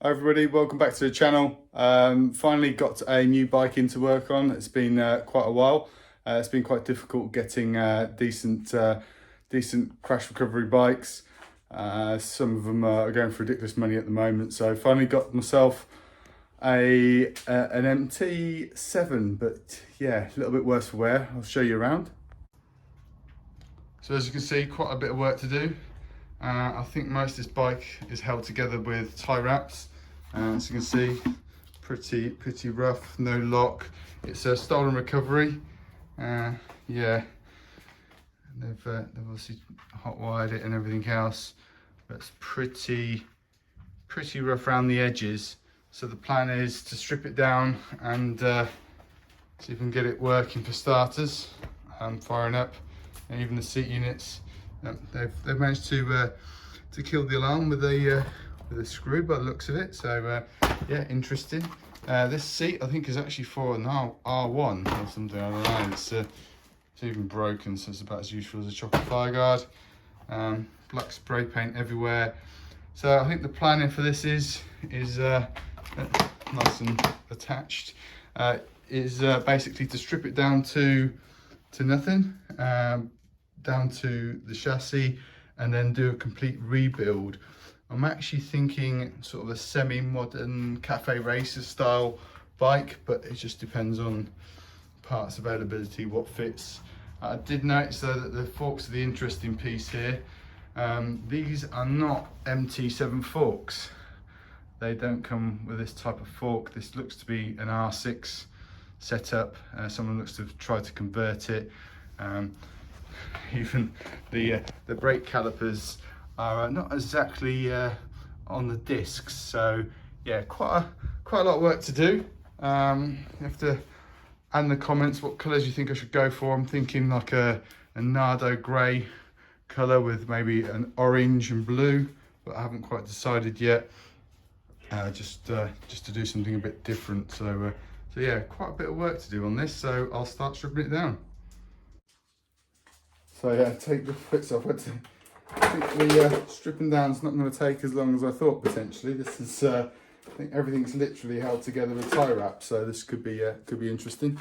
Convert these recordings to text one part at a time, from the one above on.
Hi everybody, welcome back to the channel. Finally got a new bike in to work on. It's been quite a while. It's been quite difficult getting decent crash recovery bikes. Some of them are going for ridiculous money at the moment. So finally got myself an MT07, but yeah, a little bit worse for wear. I'll show you around. So as you can see, quite a bit of work to do. I think most of this bike is held together with tie wraps. As you can see, pretty rough, no lock. It's a stolen recovery. Yeah, they've obviously hot wired it and everything else, but it's pretty rough around the edges. So the plan is to strip it down and see if we can get it working for starters. Firing up, and even the seat units. They've managed to kill the alarm with a screw by the looks of it. So yeah, interesting. This seat I think is actually for an R1 or something. I don't know. It's even broken, so it's about as useful as a chocolate fire guard. Black spray paint everywhere. So I think the planning for this is nice and attached. Is basically to strip it down to nothing. Down to the chassis, and then do a complete rebuild. I'm actually thinking sort of a semi-modern Café Racer style bike, but it just depends on parts availability, what fits. I did notice though that the forks are the interesting piece here. These are not MT7 forks. They don't come with this type of fork. This looks to be an R6 setup. Someone looks to have tried to convert it. Even the brake calipers are not exactly on the discs, so yeah, quite a lot of work to do. You have to add in the comments what colours you think I should go for. I'm thinking like a Nardo grey colour with maybe an orange and blue, but I haven't quite decided yet. Just to do something a bit different. So yeah, quite a bit of work to do on this. So I'll start stripping it down. So yeah, take the fits off. I think the stripping down is not going to take as long as I thought potentially. This is, I think everything's literally held together with tie wrap, so this could be interesting.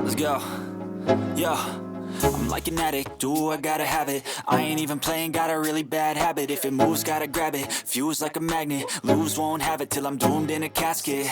Let's go. Yo, I'm like an addict, do I gotta have it. I ain't even playing, got a really bad habit. If it moves, gotta grab it, fuse like a magnet. Lose, won't have it till I'm doomed in a casket.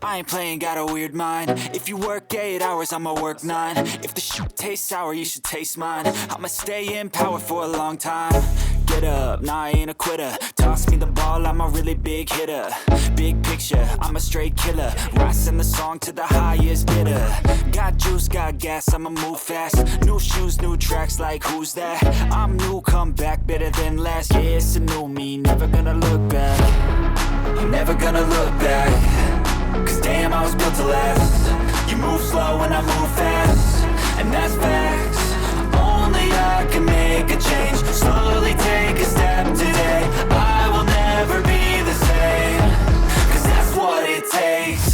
I ain't playing, got a weird mind. If you work 8 hours, I'ma work 9. If the shit tastes sour, you should taste mine. I'ma stay in power for a long time. Get up, nah, I ain't a quitter. Toss me the ball, I'm a really big hitter. Big picture, I'm a straight killer. Rising the song to the highest bidder. Got juice, got gas, I'ma move fast. New shoes, new tracks, like who's that? I'm new, come back, better than last. Yeah, it's a new me, never gonna look back. I'm never gonna look back. Cause damn, I was built to last. You move slow and I move fast, and that's facts. Only I can make a change. Slowly take a step today. I will never be the same. Cause that's what it takes.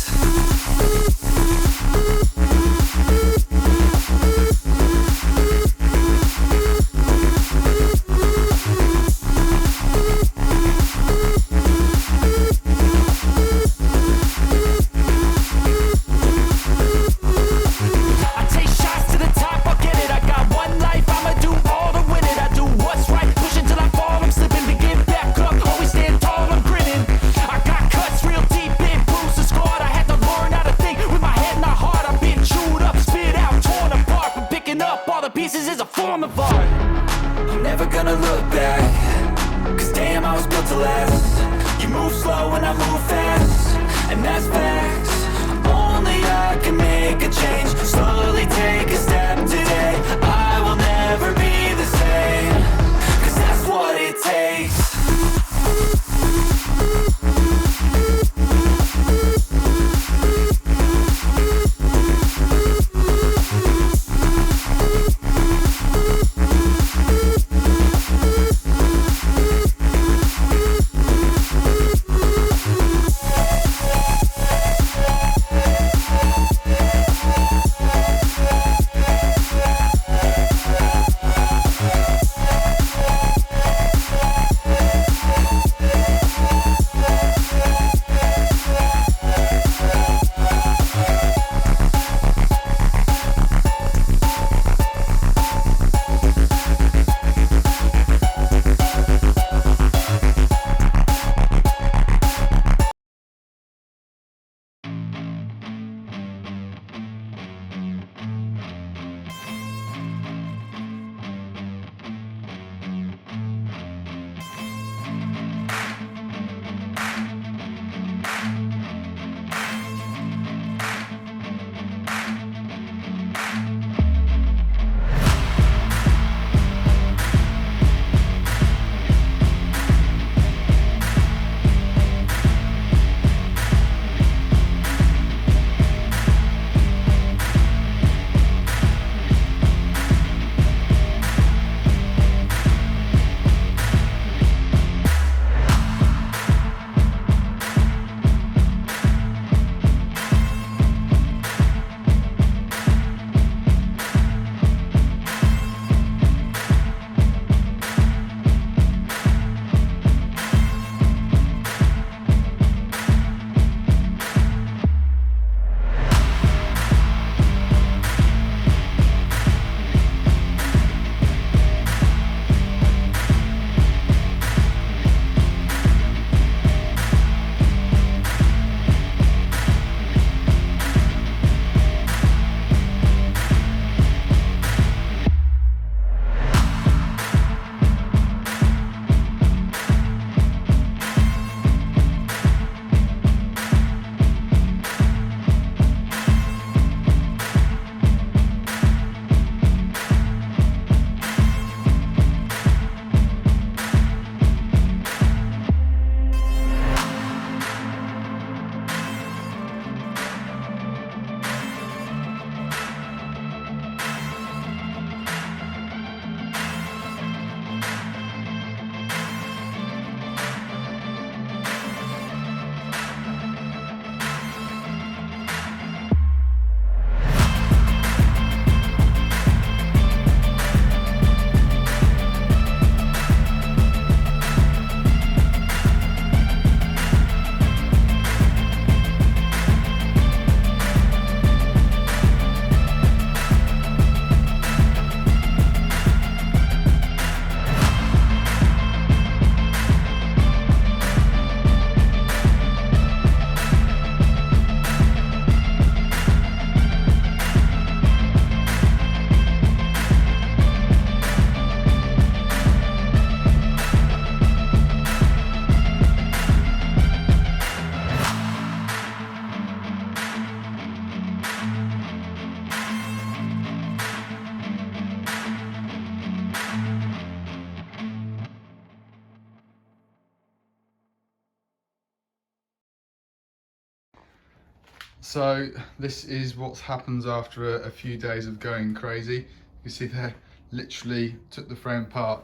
So this is what happens after a few days of going crazy. You can see there, literally took the frame apart.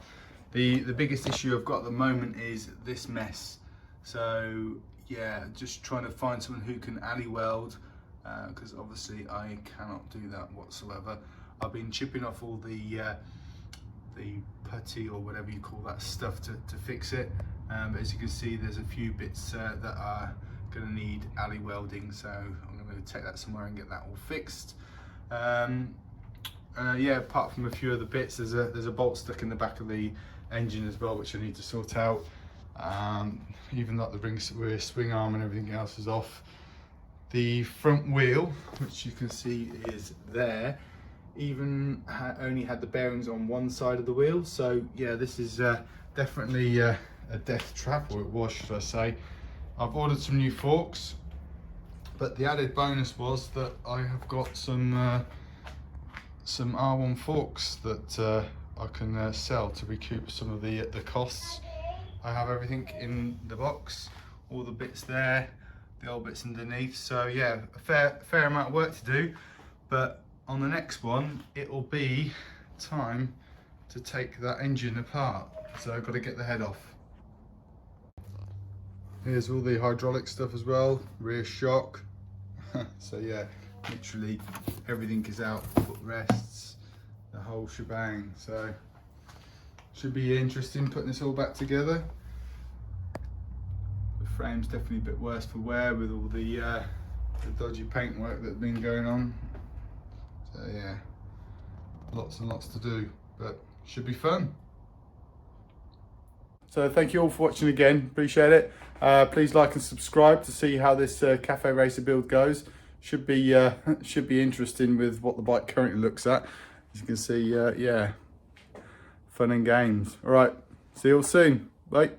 The biggest issue I've got at the moment is this mess. So yeah, just trying to find someone who can alley weld, because obviously I cannot do that whatsoever. I've been chipping off all the putty or whatever you call that stuff to fix it. But as you can see, there's a few bits that are going to need alley welding, so I'm going to take that somewhere and get that all fixed. Yeah, apart from a few other bits, there's a bolt stuck in the back of the engine as well, which I need to sort out. Even like the rear swing arm and everything else is off. The front wheel, which you can see is there, even only had the bearings on one side of the wheel. So yeah, this is definitely a death trap, or it was, should I say. I've ordered some new forks, but the added bonus was that I have got some R1 forks that I can sell to recoup some of the costs. I have everything in the box, all the bits there, the old bits underneath. So yeah, a fair amount of work to do, but on the next one it'll be time to take that engine apart. So I've got to get the head off. Here's all the hydraulic stuff as well, rear shock. So yeah, literally everything is out, footrests, the whole shebang. So should be interesting putting this all back together. The frame's definitely a bit worse for wear with all the dodgy paintwork that's been going on. So yeah, lots and lots to do, but should be fun. So thank you all for watching again, appreciate it. Please like and subscribe to see how this Café Racer build goes. Should be interesting with what the bike currently looks at. As you can see, yeah, fun and games. All right, see you all soon. Bye.